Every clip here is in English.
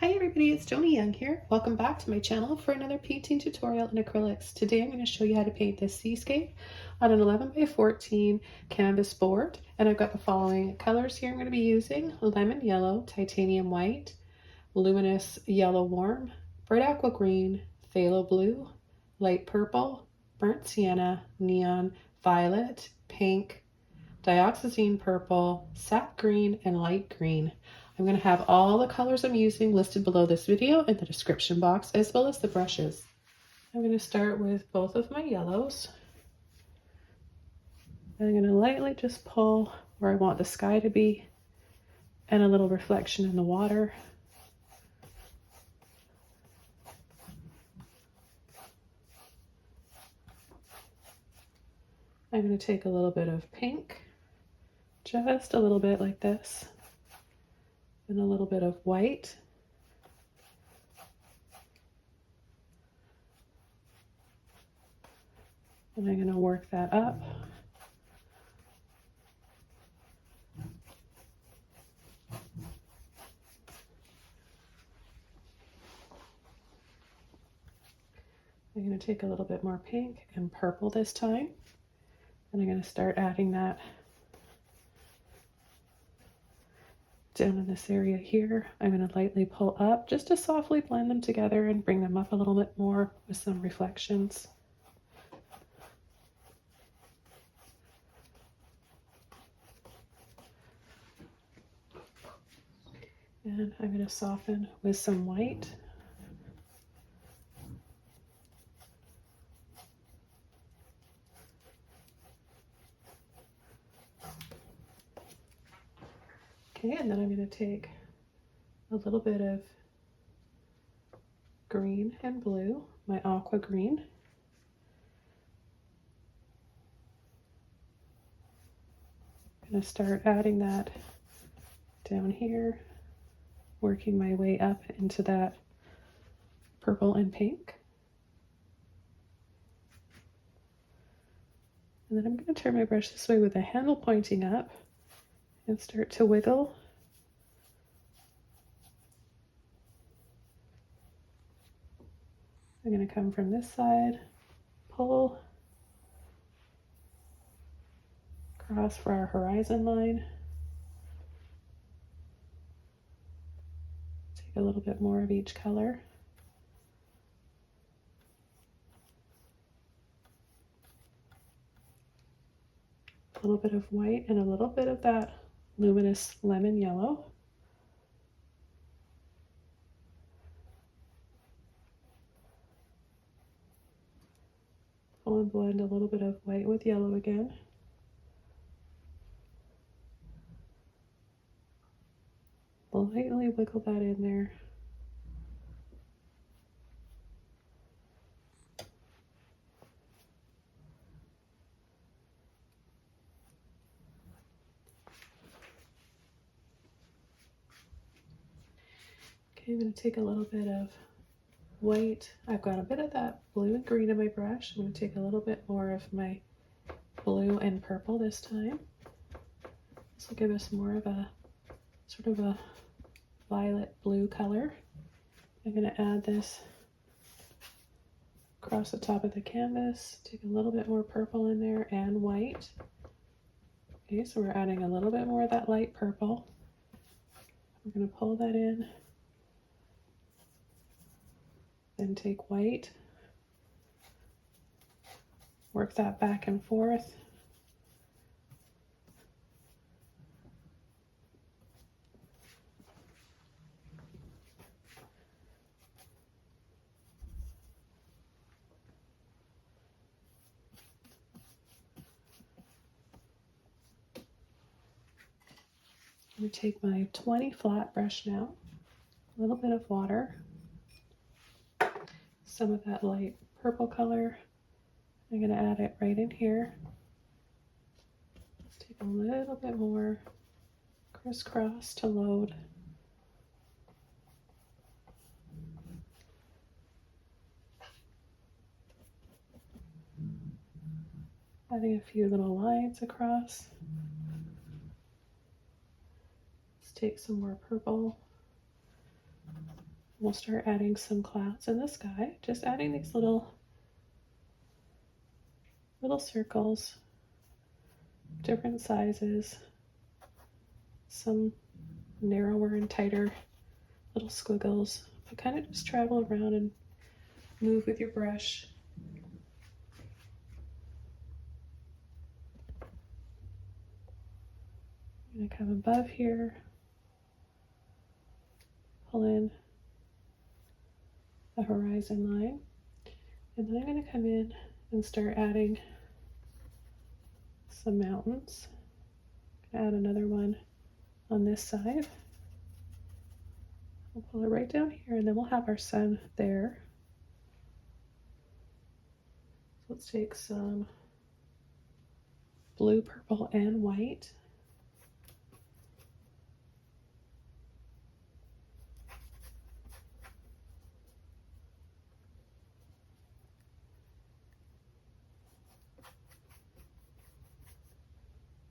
Hi everybody, it's Joni Young here. Welcome back to my channel for another painting tutorial in acrylics. Today I'm going to show you how to paint this seascape on an 11 by 14 canvas board. And I've got the following colors here I'm going to be using: lemon yellow, titanium white, luminous yellow warm, bright aqua green, phthalo blue, light purple, burnt sienna, neon, violet, pink, dioxazine purple, sap green, and light green. I'm going to have all the colors I'm using listed below this video in the description box, as well as the brushes. I'm going to start with both of my yellows. I'm going to lightly just pull where I want the sky to be and a little reflection in the water. I'm going to take a little bit of pink, just a little bit like this, and a little bit of white. And I'm going to work that up. I'm going to take a little bit more pink and purple this time, and I'm going to start adding that down in this area here. I'm going to lightly pull up just to softly blend them together and bring them up a little bit more with some reflections. And I'm going to soften with some white. Okay, and then I'm going to take a little bit of green and blue, my aqua green. I'm going to start adding that down here, working my way up into that purple and pink. And then I'm going to turn my brush this way with the handle pointing up and start to wiggle. I'm going to come from this side, pull, cross for our horizon line. Take a little bit more of each color. A little bit of white and a little bit of that luminous lemon yellow. Pull and blend a little bit of white with yellow again. Lightly wiggle that in there. Okay, I'm going to take a little bit of white. I've got a bit of that blue and green in my brush. I'm going to take a little bit more of my blue and purple this time. This will give us more of a sort of a violet blue color. I'm going to add this across the top of the canvas. Take a little bit more purple in there and white. Okay, so we're adding a little bit more of that light purple. We're going to pull that in. Then take white, work that back and forth. I'm going to take my 20 flat brush now, a little bit of water, some of that light purple color. I'm going to add it right in here. Let's take a little bit more, crisscross to load. Adding a few little lines across. Let's take some more purple. We'll start adding some clouds in the sky, just adding these little circles, different sizes, some narrower and tighter little squiggles, but kind of just travel around and move with your brush. I'm going to come above here, pull in the horizon line, and then I'm going to come in and start adding some mountains. Add another one on this side. We'll pull it right down here, and then we'll have our sun there. So let's take some blue, purple, and white.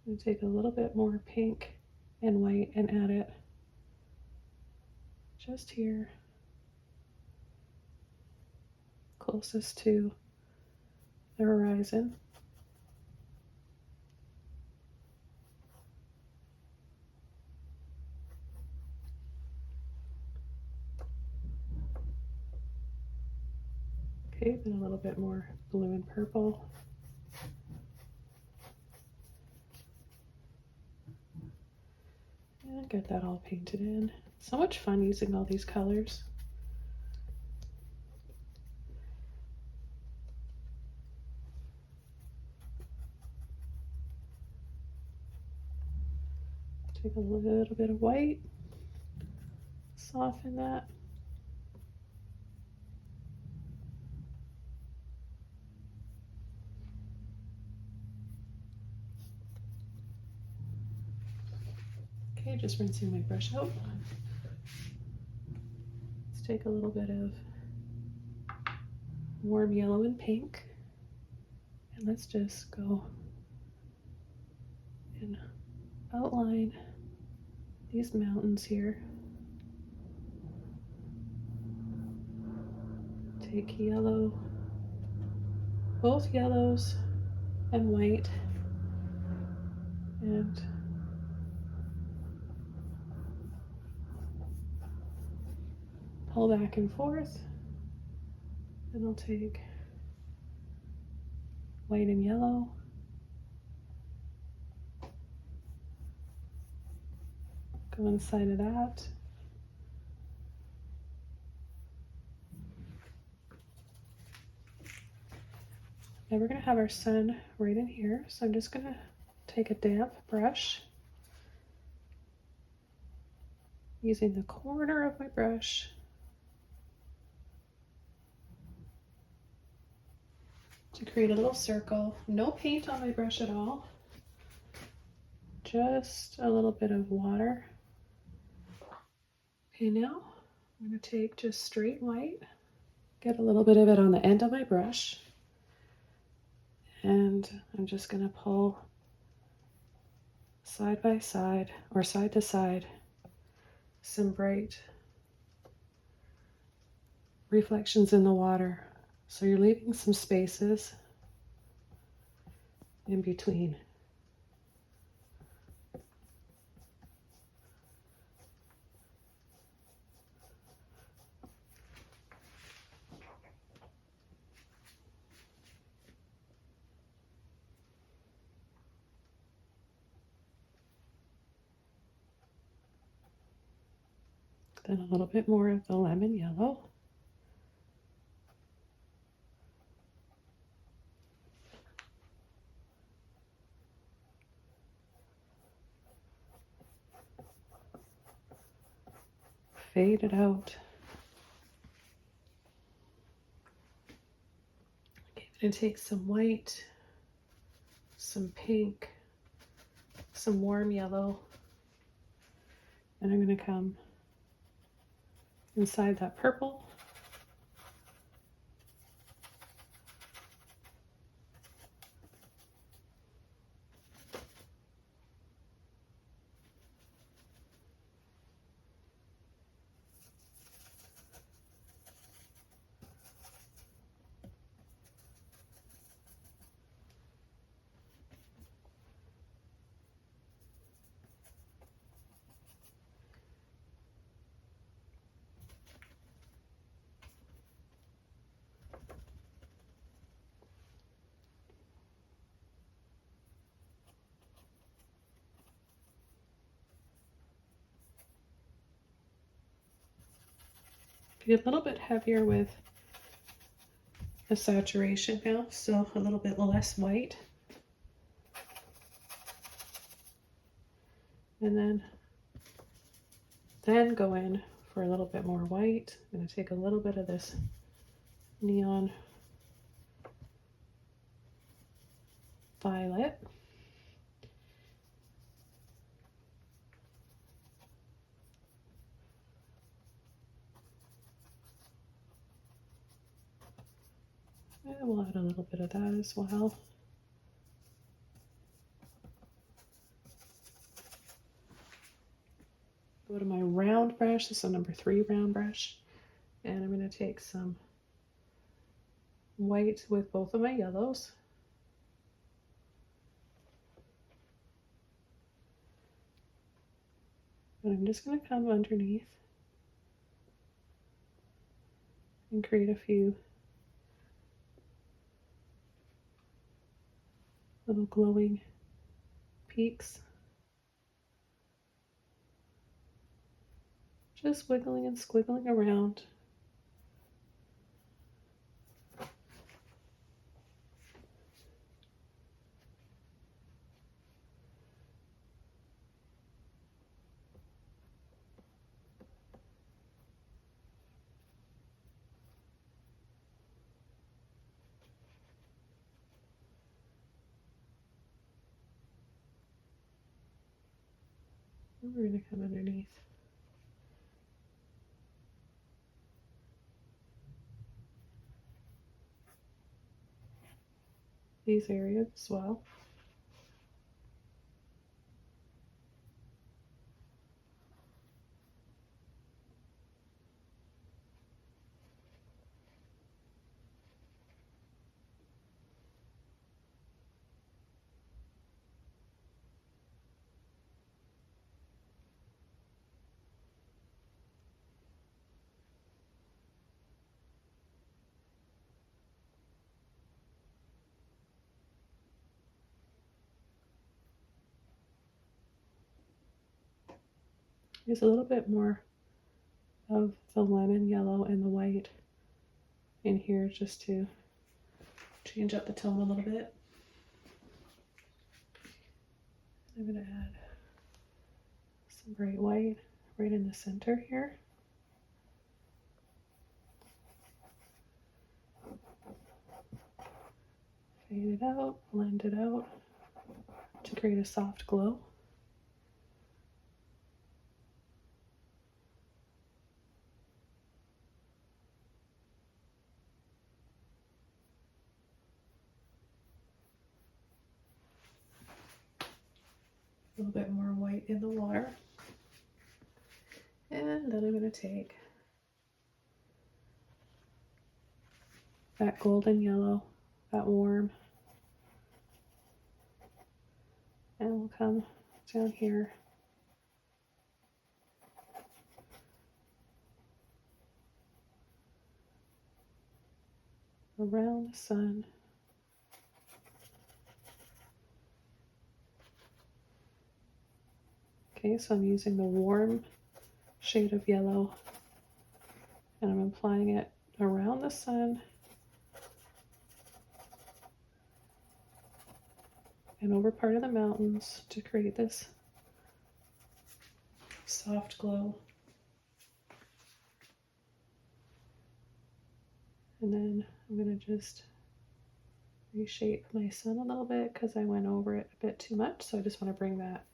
And take a little bit more pink and white and add it just here, closest to the horizon. Okay, then a little bit more blue and purple. And get that all painted in. So much fun using all these colors. Take a little bit of white, soften that. Okay, just rinsing my brush out. Let's take a little bit of warm yellow and pink, and let's just go and outline these mountains here. Take yellow, both yellows and white, and pull back and forth. Then I'll take white and yellow, go inside of that. Now we're going to have our sun right in here, so I'm just going to take a damp brush, using the corner of my brush to create a little circle. No paint on my brush at all, just a little bit of water. Okay, now I'm going to take just straight white, get a little bit of it on the end of my brush, and I'm just going to pull side by side, or side to side, some bright reflections in the water. So you're leaving some spaces in between. Then a little bit more of the lemon yellow. Fade it out. Okay, I'm going to take some white, some pink, some warm yellow, and I'm going to come inside that purple. Be a little bit heavier with the saturation now, so a little bit less white. And then go in for a little bit more white. I'm going to take a little bit of this neon violet. And we'll add a little bit of that as well. Go to my round brush. This is a number 3 round brush. And I'm going to take some white with both of my yellows. And I'm just going to come underneath and create a few little glowing peaks. Just wiggling and squiggling around. And we're going to come underneath. These areas as well. Use a little bit more of the lemon yellow and the white in here just to change up the tone a little bit. I'm going to add some bright white right in the center here. Fade it out, blend it out to create a soft glow. A little bit more white in the water. And then I'm going to take that golden yellow, that warm, and we'll come down here around the sun. Okay, so I'm using the warm shade of yellow and I'm applying it around the sun and over part of the mountains to create this soft glow. And then I'm going to just reshape my sun a little bit because I went over it a bit too much. So I just want to bring that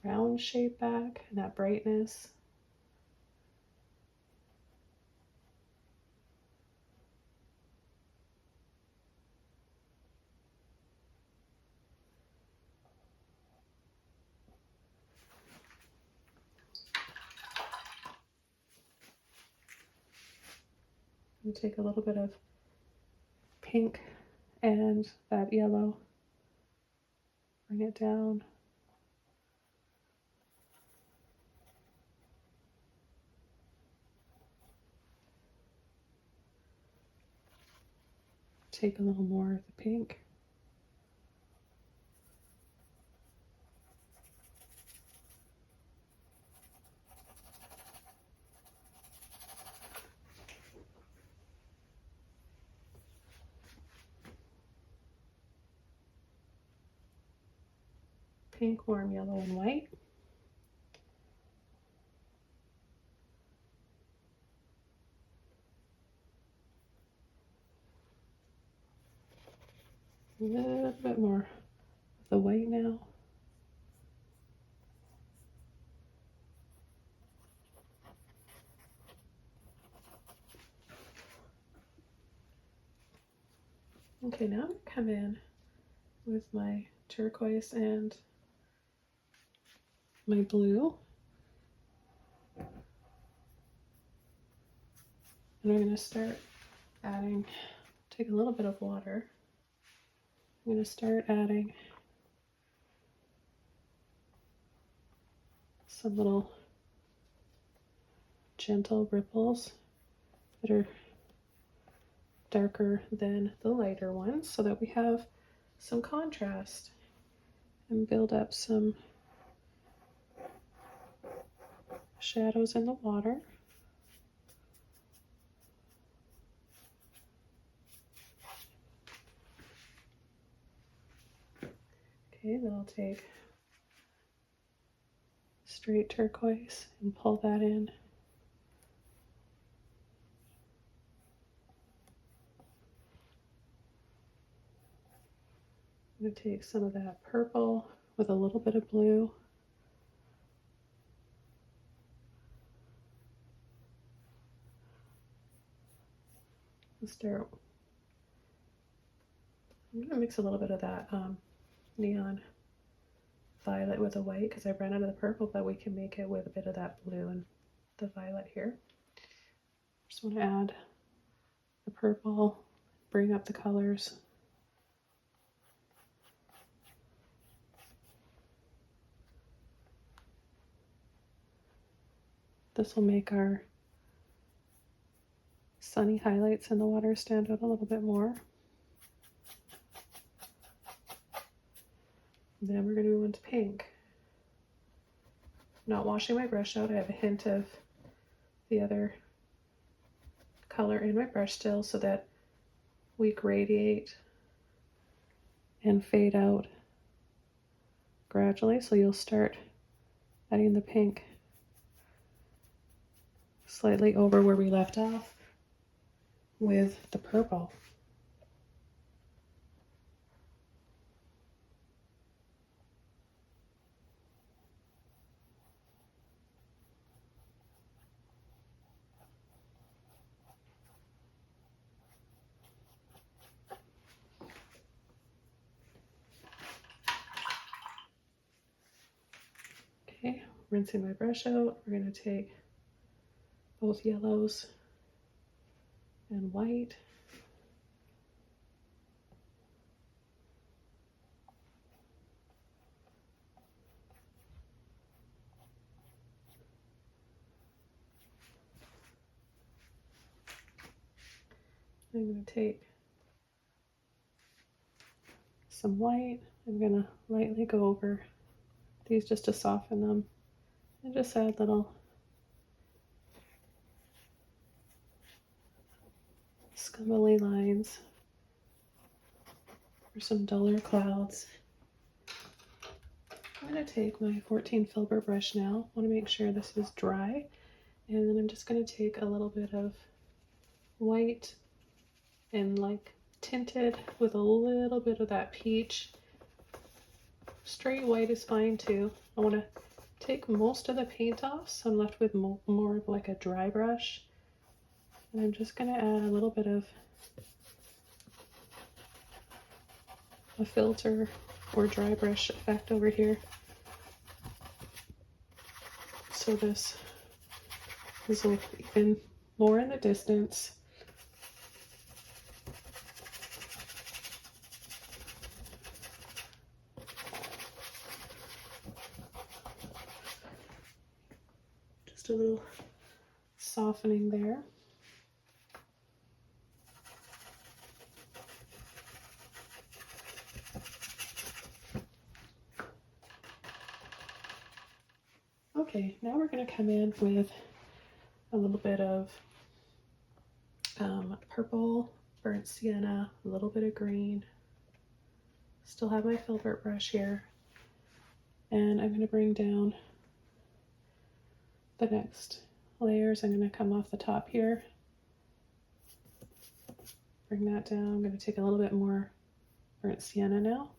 round shape back and that brightness. And take a little bit of pink and that yellow, bring it down. Take a little more of the pink. pink, warm yellow, and white. A little bit more of the white now. Okay, now I'm going to come in with my turquoise and my blue. And I'm going to start adding, take a little bit of water. I'm going to start adding some little gentle ripples that are darker than the lighter ones so that we have some contrast and build up some shadows in the water. Okay, then I'll take straight turquoise and pull that in. I'm going to take some of that purple with a little bit of blue. And start. I'm going to mix a little bit of that neon violet with the white because I ran out of the purple, but we can make it with a bit of that blue and the violet here. Just want to add the purple, bring up the colors. This will make our sunny highlights in the water stand out a little bit more. And then we're going to move into pink. Not washing my brush out, I have a hint of the other color in my brush still so that we gradiate and fade out gradually. So you'll start adding the pink slightly over where we left off with the purple. Okay, rinsing my brush out, we're going to take both yellows and white. I'm going to take some white. I'm going to lightly go over these just to soften them and just add little scumbly lines for some duller clouds. I'm going to take my 14 filbert brush now. I want to make sure this is dry, and then I'm just going to take a little bit of white and like tinted with a little bit of that peach. Straight white is fine too. I want to take most of the paint off, so I'm left with more of like a dry brush. And I'm just going to add a little bit of a filter or dry brush effect over here. So this is even more in the distance. Just a little softening there. Okay, now we're going to come in with a little bit of purple, burnt sienna, a little bit of green. Still have my filbert brush here. And I'm going to bring down the next layers. I'm going to come off the top here, bring that down. I'm going to take a little bit more burnt sienna now.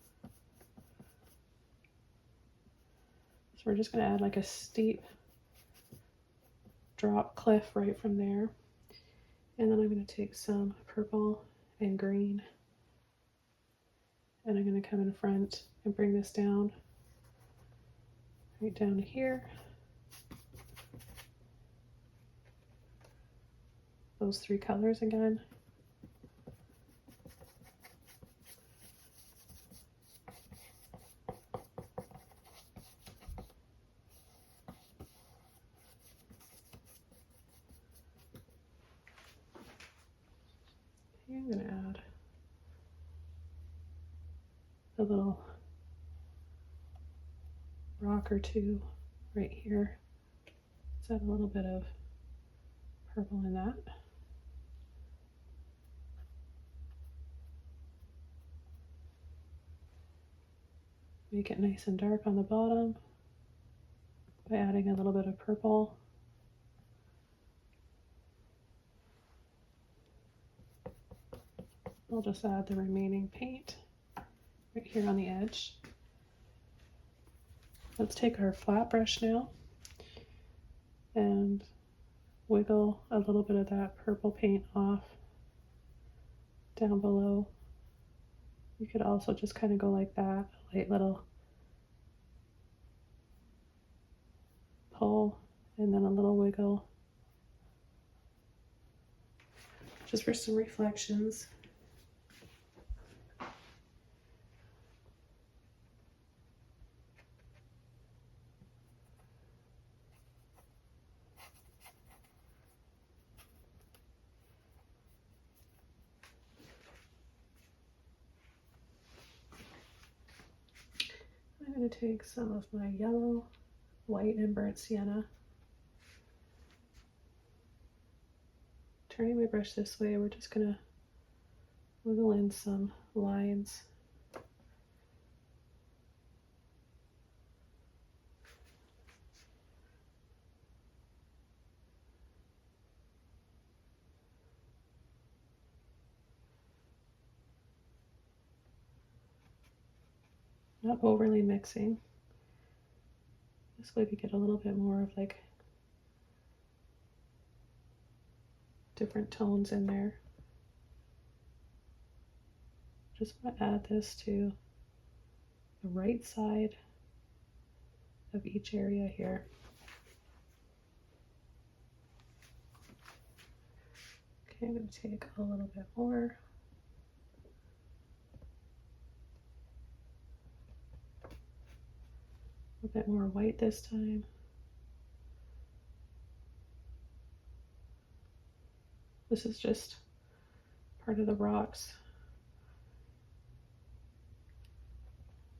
So we're just going to add like a steep drop cliff right from there. And then I'm going to take some purple and green, and I'm going to come in front and bring this down right down to here. Those three colors again. I'm going to add a little rock or two right here. Let's add a little bit of purple in that. Make it nice and dark on the bottom by adding a little bit of purple. I'll just add the remaining paint right here on the edge. Let's take our flat brush now and wiggle a little bit of that purple paint off down below. You could also just kind of go like that, a light little pull and then a little wiggle, just for some reflections. I'm going to take some of my yellow, white, and burnt sienna. Turning my brush this way, we're just going to wiggle in some lines. Not overly mixing. This way we get a little bit more of like different tones in there. Just want to add this to the right side of each area here. Okay, I'm going to take a little bit more. A bit more white this time. This is just part of the rocks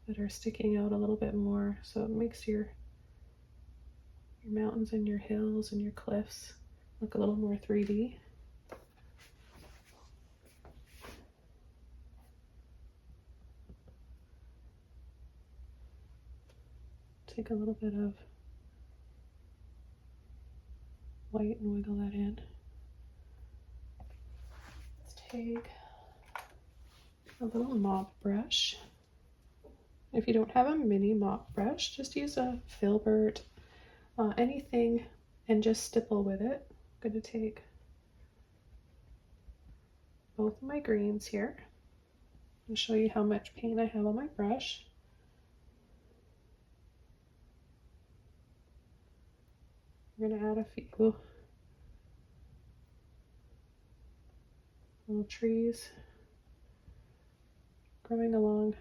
that are sticking out a little bit more, so it makes your mountains and your hills and your cliffs look a little more 3D. Take a little bit of white and wiggle that in. Let's take a little mop brush. If you don't have a mini mop brush, just use a filbert, anything, and just stipple with it. I'm going to take both of my greens here and show you how much paint I have on my brush. I'm going to add a few little trees growing along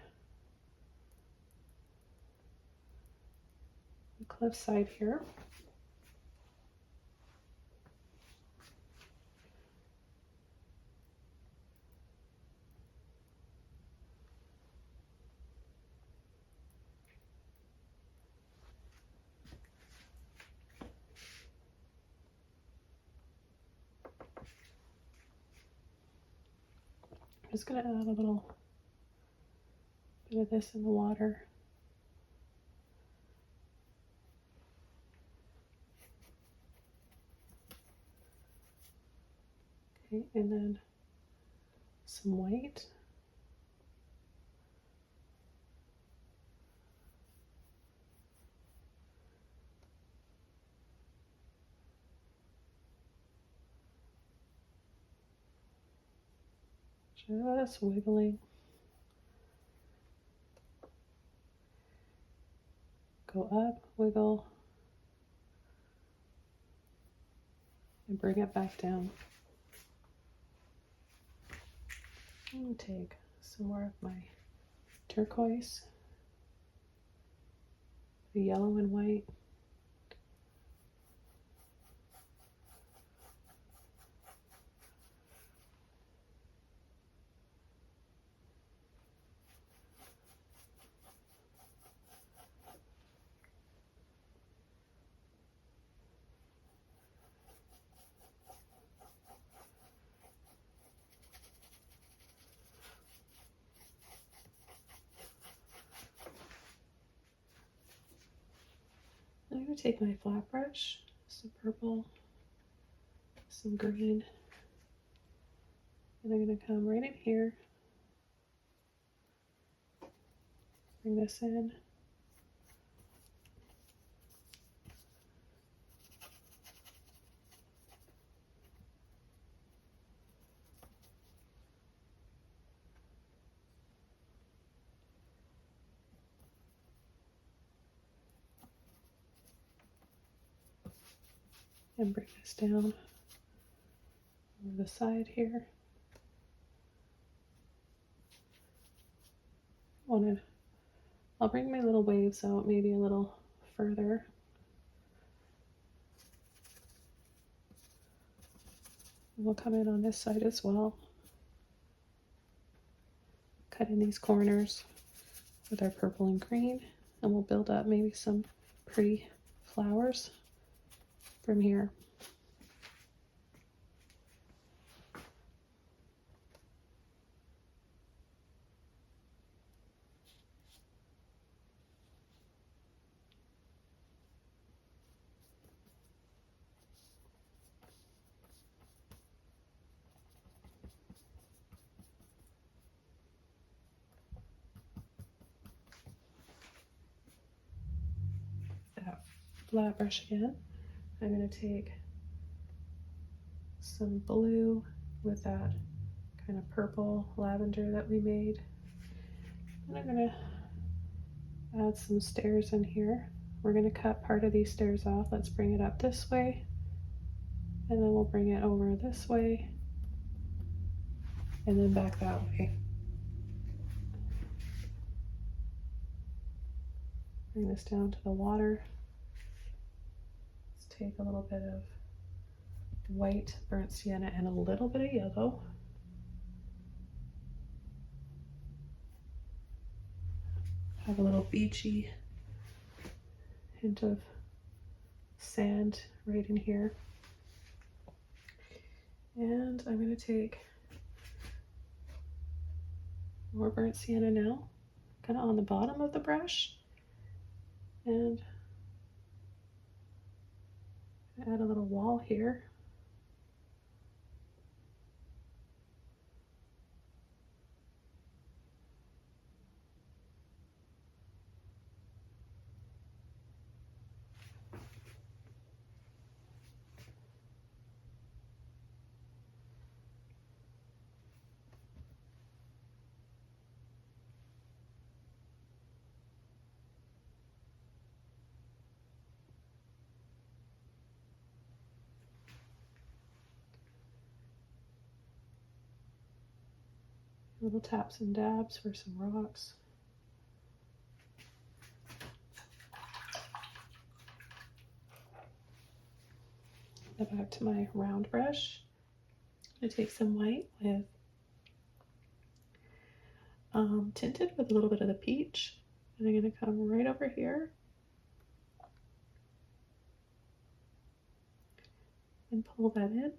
the cliffside here. I'm just going to add a little bit of this in the water. Okay, and then some white. Just wiggling. Go up, wiggle, and bring it back down. And take some more of my turquoise, the yellow and white. I'm going to take my flat brush, some purple, some green, and I'm going to come right in here, bring this in, and bring this down over the side here. I'll bring my little waves out maybe a little further. And we'll come in on this side as well. Cut in these corners with our purple and green, and we'll build up maybe some pretty flowers from here. That flat brush again. I'm going to take some blue with that kind of purple lavender that we made. And I'm going to add some stairs in here. We're going to cut part of these stairs off. Let's bring it up this way, and then we'll bring it over this way, and then back that way. Bring this down to the water. Let's take a little bit of white burnt sienna and a little bit of yellow. Have a little beachy hint of sand right in here. And I'm going to take more burnt sienna now, kind of on the bottom of the brush, and add a little wall here. Little taps and dabs for some rocks. Go back to my round brush. I'm going to take some white with tinted with a little bit of the peach, and I'm going to come right over here and pull that in.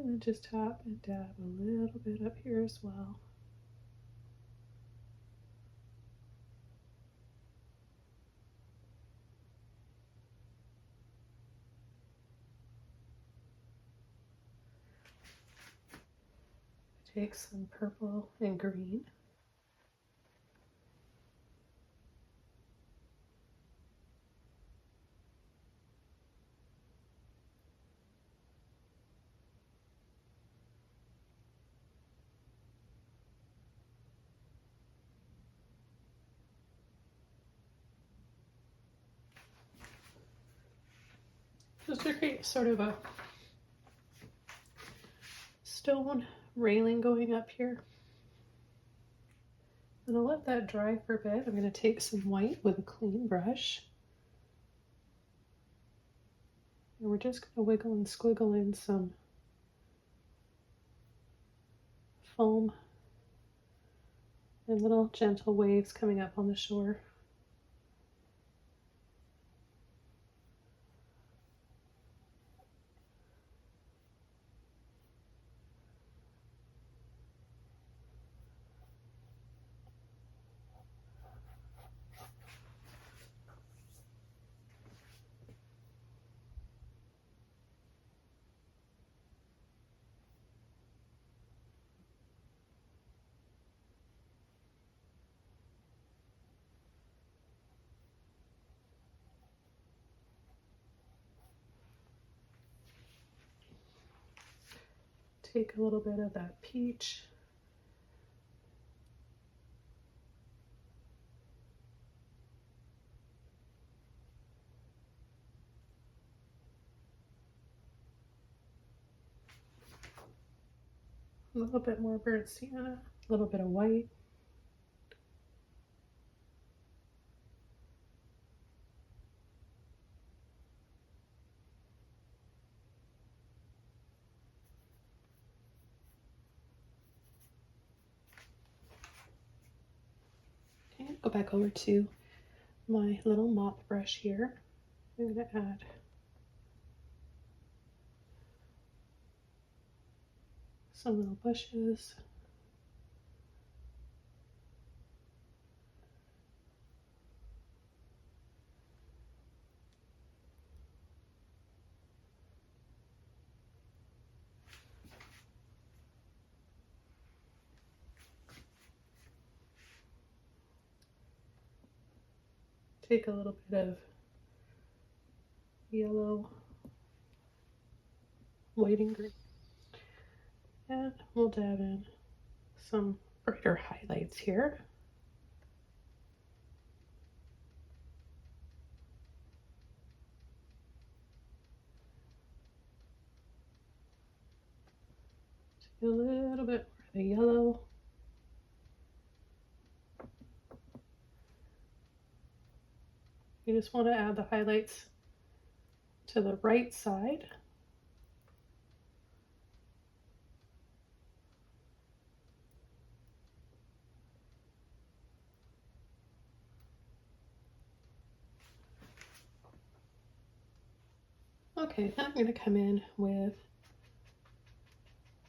And then just tap and dab a little bit up here as well. Take some purple and green. Just to create sort of a stone railing going up here. And I'll let that dry for a bit. I'm going to take some white with a clean brush. And we're just going to wiggle and squiggle in some foam and little gentle waves coming up on the shore. Take a little bit of that peach. A little bit more burnt sienna, a little bit of white. Okay, go back over to my little mop brush here. I'm going to add some little bushes. Take a little bit of yellow, white, and green. And we'll dab in some brighter highlights here. Take a little bit more of the yellow. You just want to add the highlights to the right side. Okay, now I'm going to come in with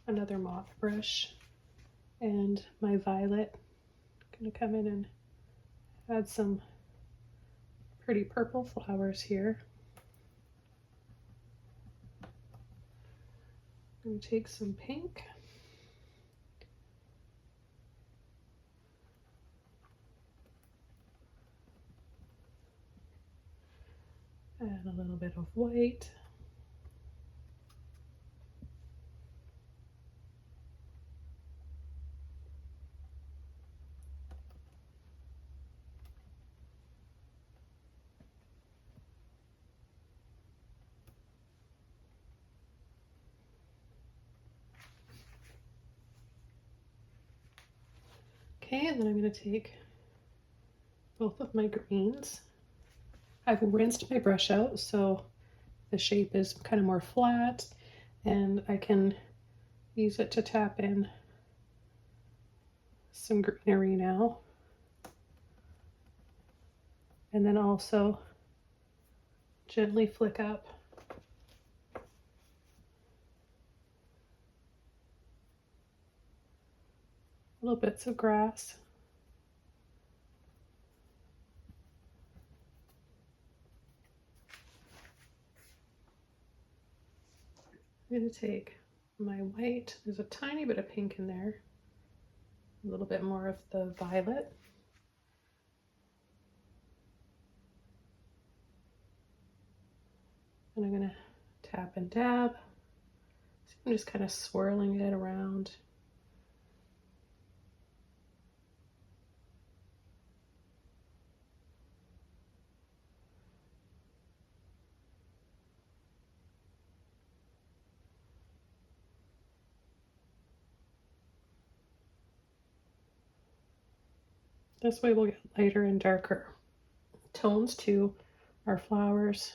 another mop brush and my violet. I'm going to come in and add some pretty purple flowers here. I'm going to take some pink. Add a little bit of white. Okay, and then I'm going to take both of my greens. I've rinsed my brush out so the shape is kind of more flat, and I can use it to tap in some greenery now. And then also gently flick up little bits of grass. I'm going to take my white, there's a tiny bit of pink in there, a little bit more of the violet. And I'm going to tap and dab. So I'm just kind of swirling it around. This way we'll get lighter and darker tones to our flowers.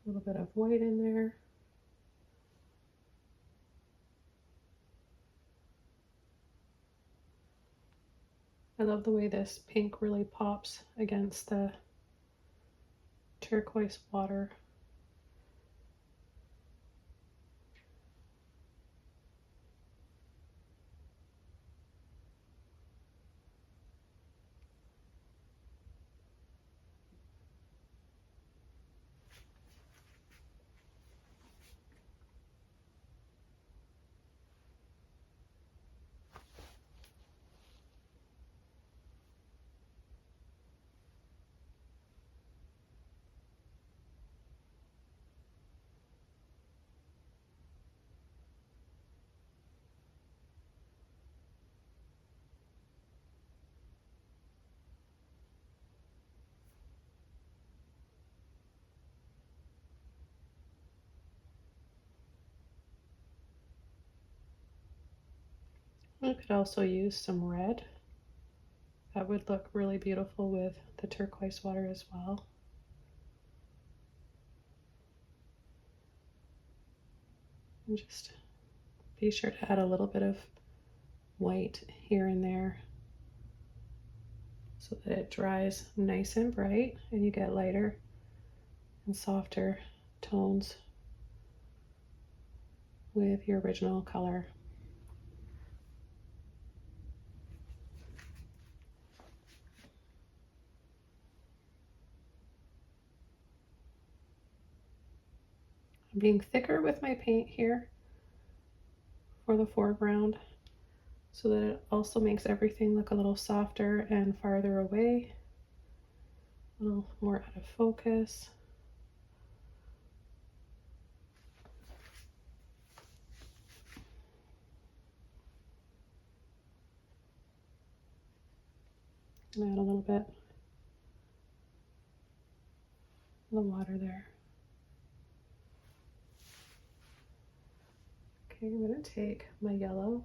A little bit of white in there. I love the way this pink really pops against the turquoise water. I could also use some red. That would look really beautiful with the turquoise water as well. And just be sure to add a little bit of white here and there so that it dries nice and bright and you get lighter and softer tones with your original color. I'm being thicker with my paint here for the foreground so that it also makes everything look a little softer and farther away, a little more out of focus. And add a little bit of the water there. Okay, I'm going to take my yellow,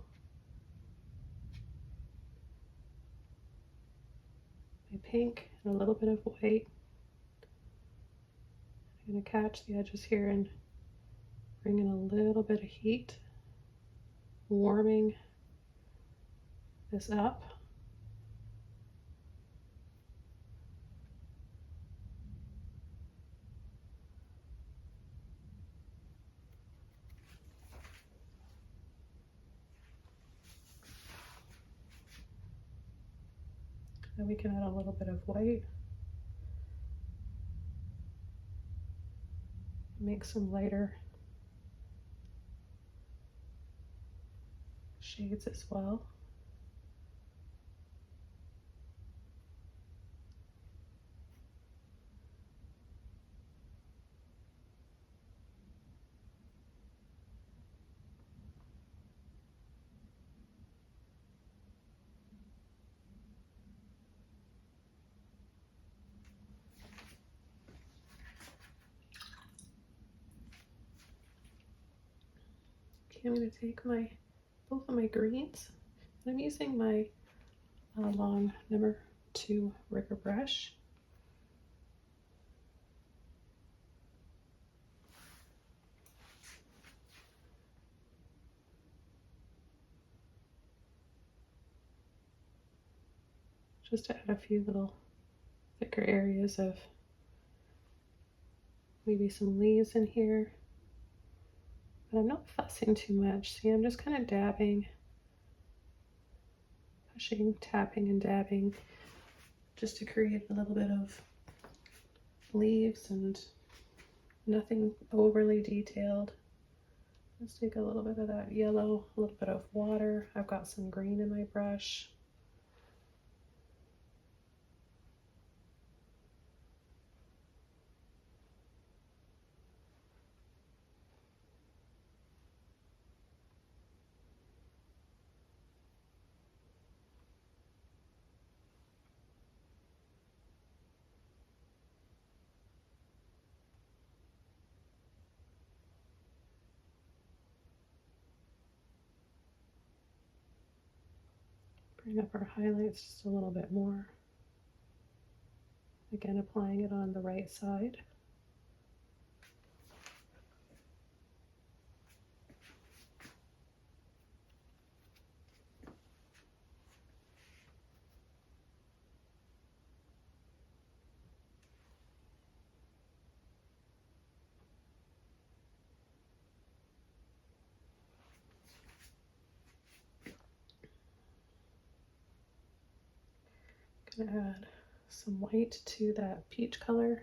my pink, and a little bit of white. I'm going to catch the edges here and bring in a little bit of heat, warming this up. Then we can add a little bit of white. Make some lighter shades as well. Okay, I'm going to take both of my greens. I'm using my long number 2 rigger brush. just to add a few little thicker areas of maybe some leaves in here. But I'm not fussing too much. See, I'm just kind of dabbing, pushing, tapping, and dabbing just to create a little bit of leaves and nothing overly detailed. Let's take a little bit of that yellow, a little bit of water. I've got some green in my brush. Bring up our highlights just a little bit more. Again, applying it on the right side. Gonna add some white to that peach color.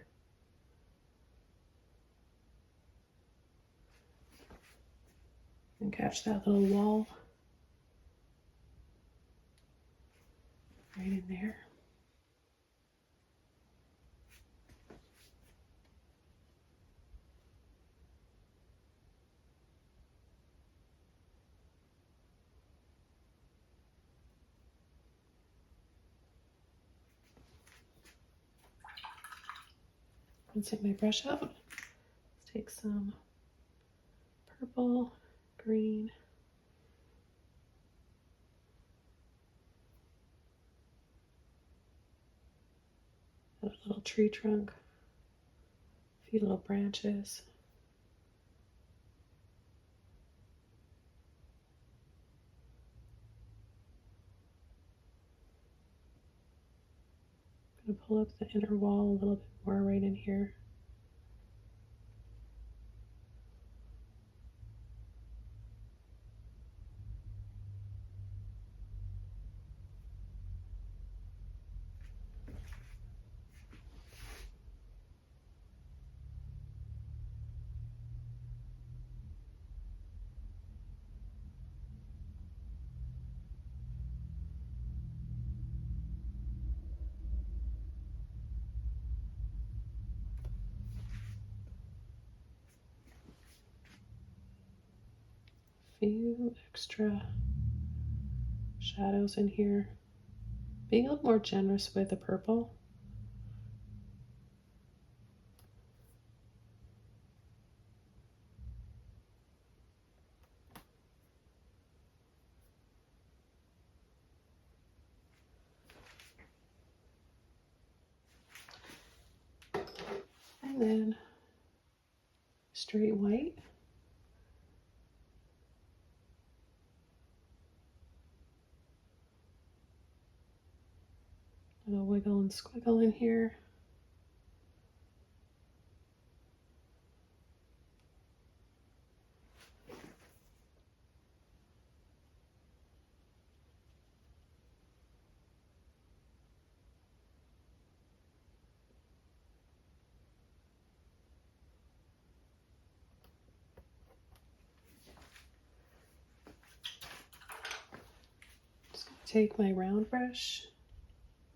And catch that little wall right in there. Rinsing my brush out. Let's take some purple, green, and a little tree trunk, a few little branches. I'm gonna pull up the inner wall a little bit more right in here. Few extra shadows in here. Being a little more generous with the purple. And then straight white. Little wiggle and squiggle in here. Just gonna take my round brush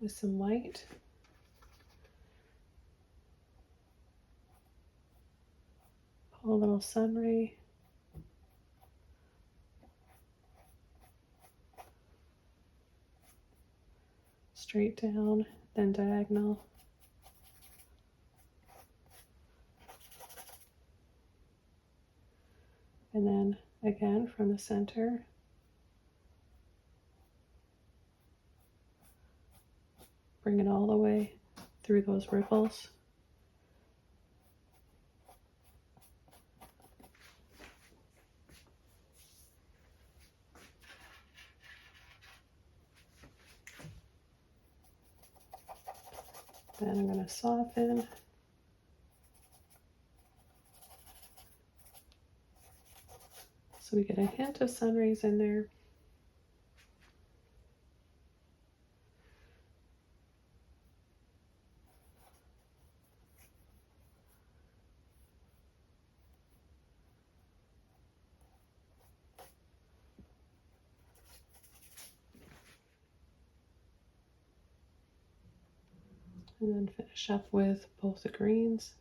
with some white. Pull a little sun ray. Straight down, then diagonal. And then again from the center. Bring it all the way through those ripples. And I'm going to soften. So we get a hint of sun rays in there. And then finish up with both the greens.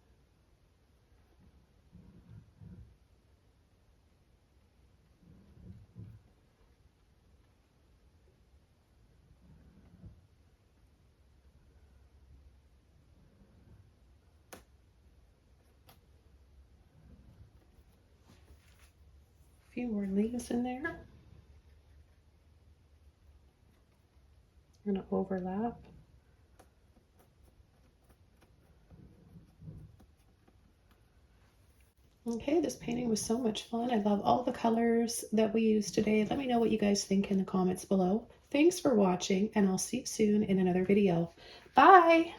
A few more leaves in there. I'm going to overlap. Okay, this painting was so much fun. I love all the colors that we used today. Let me know what you guys think in the comments below. Thanks for watching, and I'll see you soon in another video. Bye!